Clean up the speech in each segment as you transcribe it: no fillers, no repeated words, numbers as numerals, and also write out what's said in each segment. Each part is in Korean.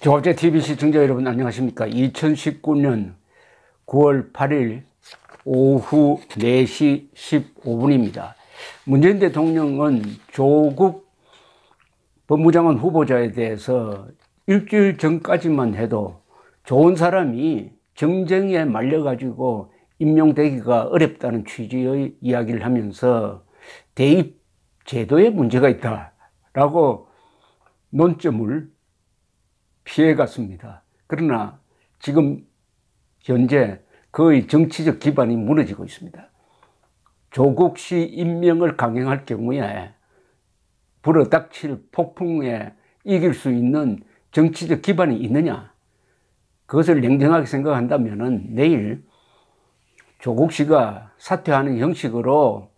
조제TV 시청자 여러분 안녕하십니까. 2019년 9월 8일 오후 4시 15분입니다. 문재인 대통령은 조국 법무장관 후보자에 대해서 일주일 전까지만 해도 좋은 사람이 정쟁에 말려가지고 임명되기가 어렵다는 취지의 이야기를 하면서 대입 제도에 문제가 있다라고 논점을 피해갔습니다. 그러나 지금 현재 그의 정치적 기반이 무너지고 있습니다. 조국 씨 임명을 강행할 경우에 불어닥칠 폭풍에 이길 수 있는 정치적 기반이 있느냐? 그것을 냉정하게 생각한다면 내일 조국 씨가 사퇴하는 형식으로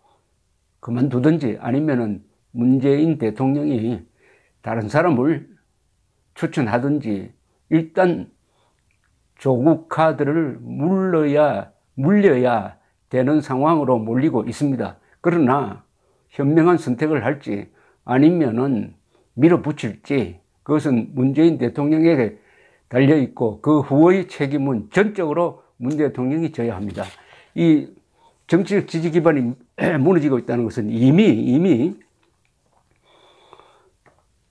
그만두든지 아니면은 문재인 대통령이 다른 사람을 추천하든지 일단 조국 카드를 물려야 되는 상황으로 몰리고 있습니다. 그러나 현명한 선택을 할지 아니면은 밀어붙일지 그것은 문재인 대통령에게 달려있고 그 후의 책임은 전적으로 문 대통령이 져야 합니다. 이 정치적 지지 기반이 무너지고 있다는 것은 이미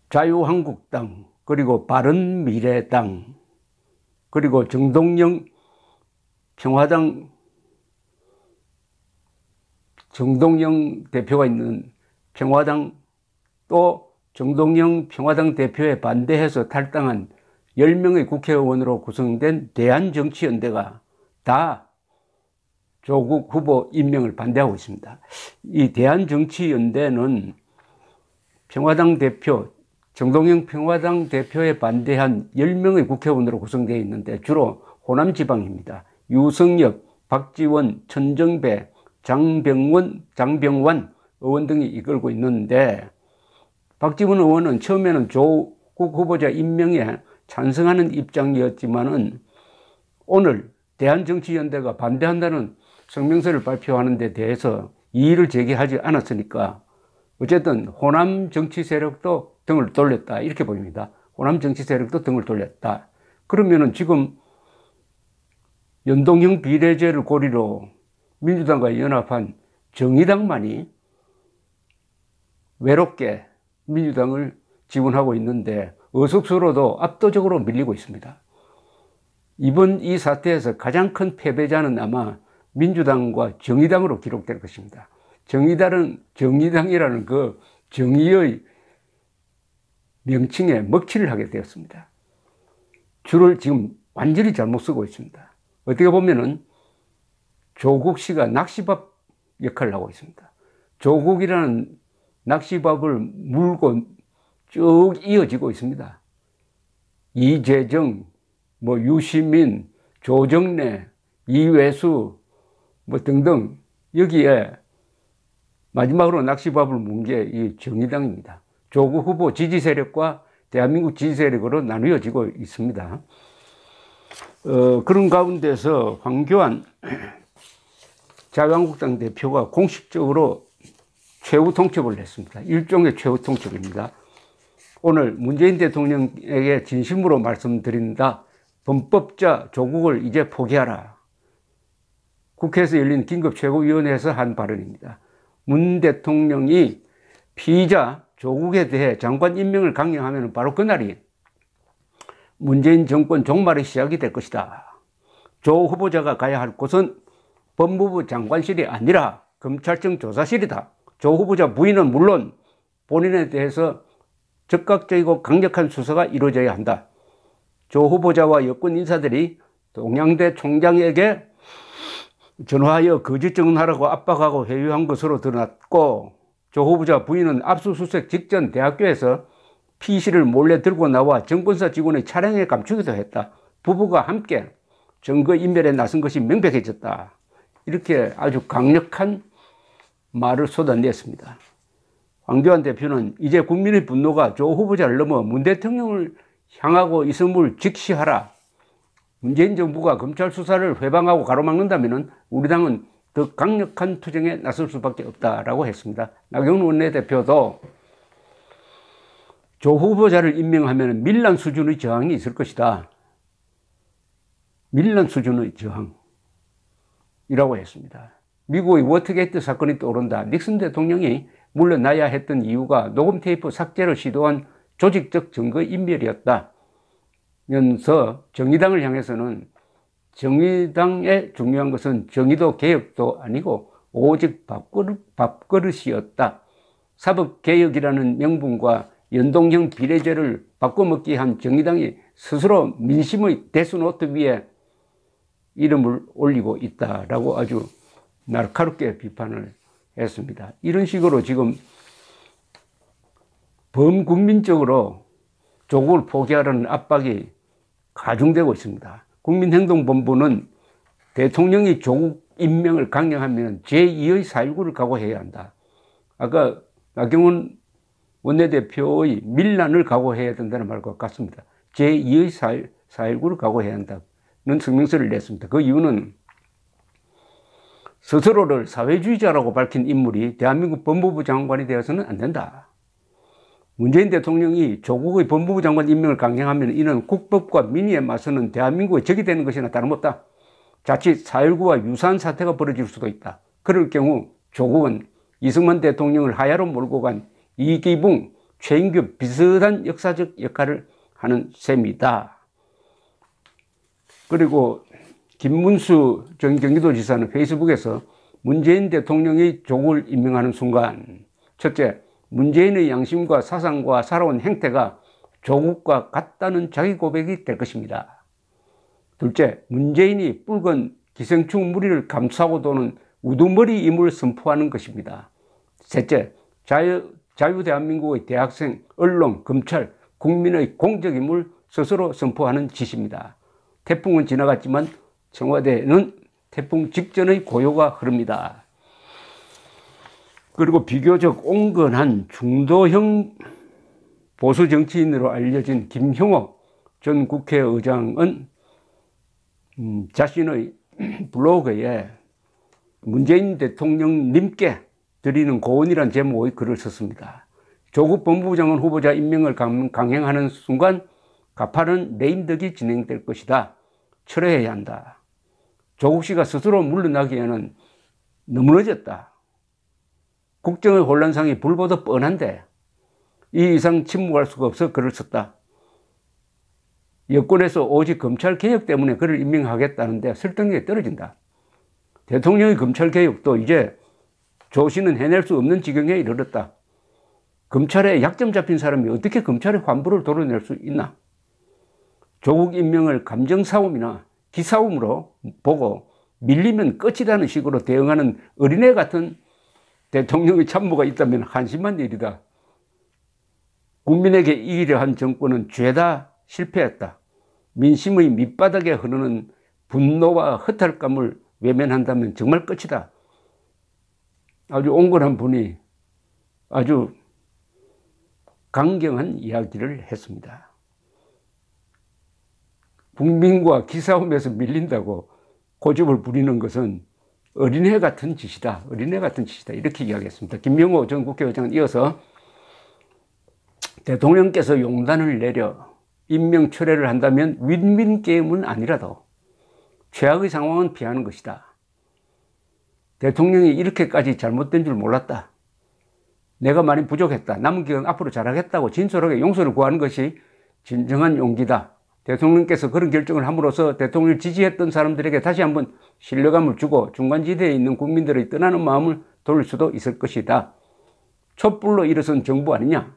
자유한국당 그리고 바른미래당 그리고 정동영 대표가 있는 평화당 또 정동영 평화당 대표에 반대해서 탈당한 10명의 국회의원으로 구성된 대한정치연대가 다 조국 후보 임명을 반대하고 있습니다. 이 대한정치연대는 평화당 대표 정동영 평화당 대표에 반대한 10명의 국회의원으로 구성되어 있는데 주로 호남지방입니다. 유성엽, 박지원, 천정배, 장병완 의원 등이 이끌고 있는데 박지원 의원은 처음에는 조국 후보자 임명에 찬성하는 입장이었지만은 오늘 대한정치연대가 반대한다는 성명서를 발표하는 데 대해서 이의를 제기하지 않았으니까 어쨌든 호남 정치 세력도 등을 돌렸다 이렇게 보입니다. 호남 정치 세력도 등을 돌렸다. 그러면은 지금 연동형 비례제를 고리로 민주당과 연합한 정의당만이 외롭게 민주당을 지원하고 있는데 의석수로도 압도적으로 밀리고 있습니다. 이번 이 사태에서 가장 큰 패배자는 아마 민주당과 정의당으로 기록될 것입니다. 정의당이라는 그 정의의 명칭에 먹칠을 하게 되었습니다. 줄을 지금 완전히 잘못 쓰고 있습니다. 어떻게 보면은 조국 씨가 낚시밥 역할을 하고 있습니다. 조국이라는 낚시밥을 물고 쭉 이어지고 있습니다. 이재정, 유시민, 조정래, 이회수 등등 여기에 마지막으로 낚시밥을 문 게 이 정의당입니다. 조국 후보 지지 세력과 대한민국 지지 세력으로 나누어지고 있습니다. 그런 가운데서 황교안 자유한국당 대표가 공식적으로 최후 통첩을 했습니다. 일종의 최후 통첩입니다. 오늘 문재인 대통령에게 진심으로 말씀드린다. 범법자 조국을 이제 포기하라. 국회에서 열린 긴급 최고위원회에서 한 발언입니다. 문 대통령이 피의자 조국에 대해 장관 임명을 강행하면 바로 그날이 문재인 정권 종말의 시작이 될 것이다. 조 후보자가 가야 할 곳은 법무부 장관실이 아니라 검찰청 조사실이다. 조 후보자 부인은 물론 본인에 대해서 적극적이고 강력한 수사가 이루어져야 한다. 조 후보자와 여권 인사들이 동양대 총장에게 전화하여 거짓 증언하라고 압박하고 회유한 것으로 드러났고 조 후보자 부인은 압수수색 직전 대학교에서 PC를 몰래 들고 나와 정권사 직원의 차량에 감추기도 했다. 부부가 함께 증거인멸에 나선 것이 명백해졌다. 이렇게 아주 강력한 말을 쏟아냈습니다. 황교안 대표는 이제 국민의 분노가 조 후보자를 넘어 문 대통령을 향하고 있음을 직시하라. 문재인 정부가 검찰 수사를 회방하고 가로막는다면 우리 당은 더 강력한 투쟁에 나설 수밖에 없다라고 했습니다. 나경원 원내대표도 조 후보자를 임명하면 밀란 수준의 저항이 있을 것이다. 밀란 수준의 저항이라고 했습니다. 미국의 워터게이트 사건이 떠오른다. 닉슨 대통령이 물러나야 했던 이유가 녹음 테이프 삭제를 시도한 조직적 증거 인멸이었다. 면서 정의당을 향해서는 정의당의 중요한 것은 정의도 개혁도 아니고 오직 밥그릇이었다. 사법개혁이라는 명분과 연동형 비례제를 바꿔먹기 한 정의당이 스스로 민심의 데스노트 위에 이름을 올리고 있다라고 아주 날카롭게 비판을 했습니다. 이런 식으로 지금 범국민적으로 조국을 포기하라는 압박이 가중되고 있습니다. 국민행동본부는 대통령이 조국 임명을 강행하면 제2의 4.19를 각오해야 한다. 아까 나경원 원내대표의 밀란을 각오해야 된다는 말과 같습니다. 제2의 4.19를 각오해야 한다는 성명서를 냈습니다. 그 이유는 스스로를 사회주의자라고 밝힌 인물이 대한민국 법무부 장관이 되어서는 안 된다. 문재인 대통령이 조국의 법무부 장관 임명을 강행하면 이는 국법과 민의에 맞서는 대한민국의 적이 되는 것이나 다름없다. 자칫 4.19와 유사한 사태가 벌어질 수도 있다. 그럴 경우 조국은 이승만 대통령을 하야로 몰고 간 이기붕, 최인규 비슷한 역사적 역할을 하는 셈이다. 그리고 김문수 전 경기도지사는 페이스북에서 문재인 대통령이 조국을 임명하는 순간 첫째, 문재인의 양심과 사상과 살아온 행태가 조국과 같다는 자기 고백이 될 것입니다. 둘째, 문재인이 붉은 기생충 무리를 감싸고 도는 우두머리임을 선포하는 것입니다. 셋째, 자유대한민국의 대학생, 언론, 검찰, 국민의 공적임을 스스로 선포하는 짓입니다. 태풍은 지나갔지만 청와대에는 태풍 직전의 고요가 흐릅니다. 그리고 비교적 온건한 중도형 보수 정치인으로 알려진 김형옥 전 국회의장은 자신의 블로그에 문재인 대통령님께 드리는 고언이란 제목의 글을 썼습니다. 조국 법무부 장관 후보자 임명을 강행하는 순간 가파른 레임덕이 진행될 것이다. 철회해야 한다. 조국 씨가 스스로 물러나기에는 너무 늦었다. 국정의 혼란상이 불보듯 뻔한데 이 이상 침묵할 수가 없어 글을 썼다. 여권에서 오직 검찰개혁 때문에 그를 임명하겠다는데 설득력이 떨어진다. 대통령의 검찰개혁도 이제 조 씨는 해낼 수 없는 지경에 이르렀다. 검찰에 약점 잡힌 사람이 어떻게 검찰의 환부를 도려낼 수 있나? 조국 임명을 감정싸움이나 기싸움으로 보고 밀리면 끝이라는 식으로 대응하는 어린애 같은 대통령의 참모가 있다면 한심한 일이다. 국민에게 이기려 한 정권은 죄다 실패했다. 민심의 밑바닥에 흐르는 분노와 허탈감을 외면한다면 정말 끝이다. 아주 온건한 분이 아주 강경한 이야기를 했습니다. 국민과 기싸움에서 밀린다고 고집을 부리는 것은 어린애 같은 짓이다. 어린애 같은 짓이다. 이렇게 이야기했습니다. 김명호 전 국회의장은 이어서 대통령께서 용단을 내려 임명 철회를 한다면 윈윈 게임은 아니라도 최악의 상황은 피하는 것이다. 대통령이 이렇게까지 잘못된 줄 몰랐다. 내가 많이 부족했다. 남은 기간 앞으로 잘하겠다고 진솔하게 용서를 구하는 것이 진정한 용기다. 대통령께서 그런 결정을 함으로써 대통령을 지지했던 사람들에게 다시 한번 신뢰감을 주고 중간지대에 있는 국민들의 떠나는 마음을 돌릴 수도 있을 것이다. 촛불로 일어선 정부 아니냐?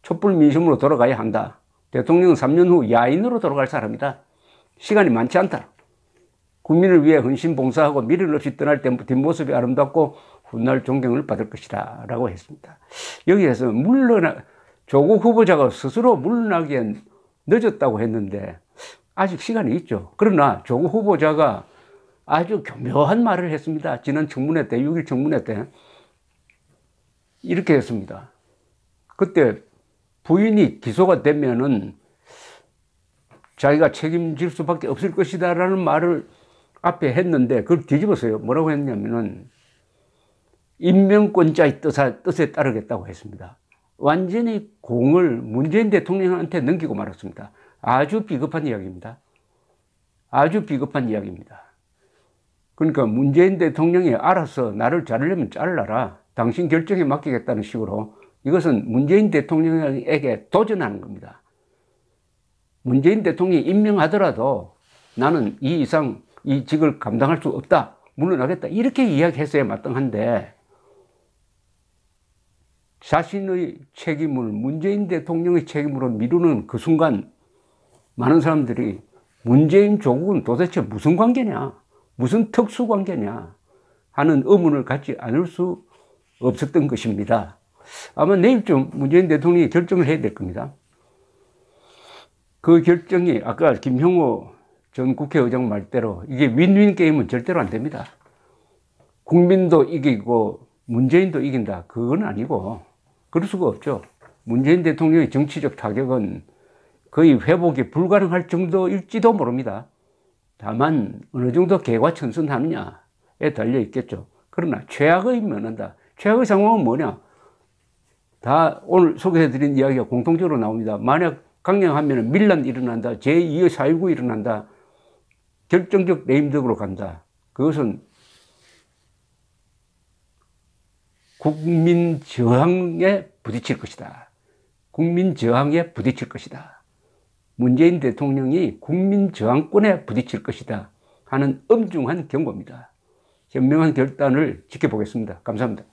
촛불 민심으로 돌아가야 한다. 대통령은 3년 후 야인으로 돌아갈 사람이다. 시간이 많지 않다. 국민을 위해 헌신 봉사하고 미련 없이 떠날 때 뒷모습이 아름답고 훗날 존경을 받을 것이다 라고 했습니다. 여기에서 조국 후보자가 스스로 물러나기엔 늦었다고 했는데 아직 시간이 있죠. 그러나 조국 후보자가 아주 교묘한 말을 했습니다. 지난 청문회 때, 6일 청문회 때 이렇게 했습니다. 그때 부인이 기소가 되면은 자기가 책임질 수밖에 없을 것이다 라는 말을 앞에 했는데 그걸 뒤집었어요. 뭐라고 했냐면은 임명권자의 뜻에 따르겠다고 했습니다. 완전히 공을 문재인 대통령한테 넘기고 말았습니다. 아주 비겁한 이야기입니다. 아주 비겁한 이야기입니다. 그러니까 문재인 대통령이 알아서 나를 자르려면 잘라라. 당신 결정에 맡기겠다는 식으로 이것은 문재인 대통령에게 도전하는 겁니다. 문재인 대통령이 임명하더라도 나는 이 이상 이 직을 감당할 수 없다. 물러나겠다. 이렇게 이야기했어야 마땅한데 자신의 책임을 문재인 대통령의 책임으로 미루는 그 순간 많은 사람들이 문재인 조국은 도대체 무슨 관계냐, 무슨 특수 관계냐 하는 의문을 갖지 않을 수 없었던 것입니다. 아마 내일쯤 문재인 대통령이 결정을 해야 될 겁니다. 그 결정이 아까 김형호 전 국회의장 말대로 이게 윈윈 게임은 절대로 안 됩니다. 국민도 이기고 문재인도 이긴다. 그건 아니고 그럴 수가 없죠. 문재인 대통령의 정치적 타격은 거의 회복이 불가능할 정도일지도 모릅니다. 다만 어느 정도 개과천선하느냐에 달려 있겠죠. 그러나 최악의 면한다. 최악의 상황은 뭐냐? 다 오늘 소개해드린 이야기가 공통적으로 나옵니다. 만약 강령하면 밀란이 일어난다. 제2의 4.19 일어난다. 결정적 레임덕으로 간다. 그것은 국민 저항에 부딪힐 것이다. 국민 저항에 부딪힐 것이다. 문재인 대통령이 국민 저항권에 부딪힐 것이다 하는 엄중한 경고입니다. 현명한 결단을 지켜보겠습니다. 감사합니다.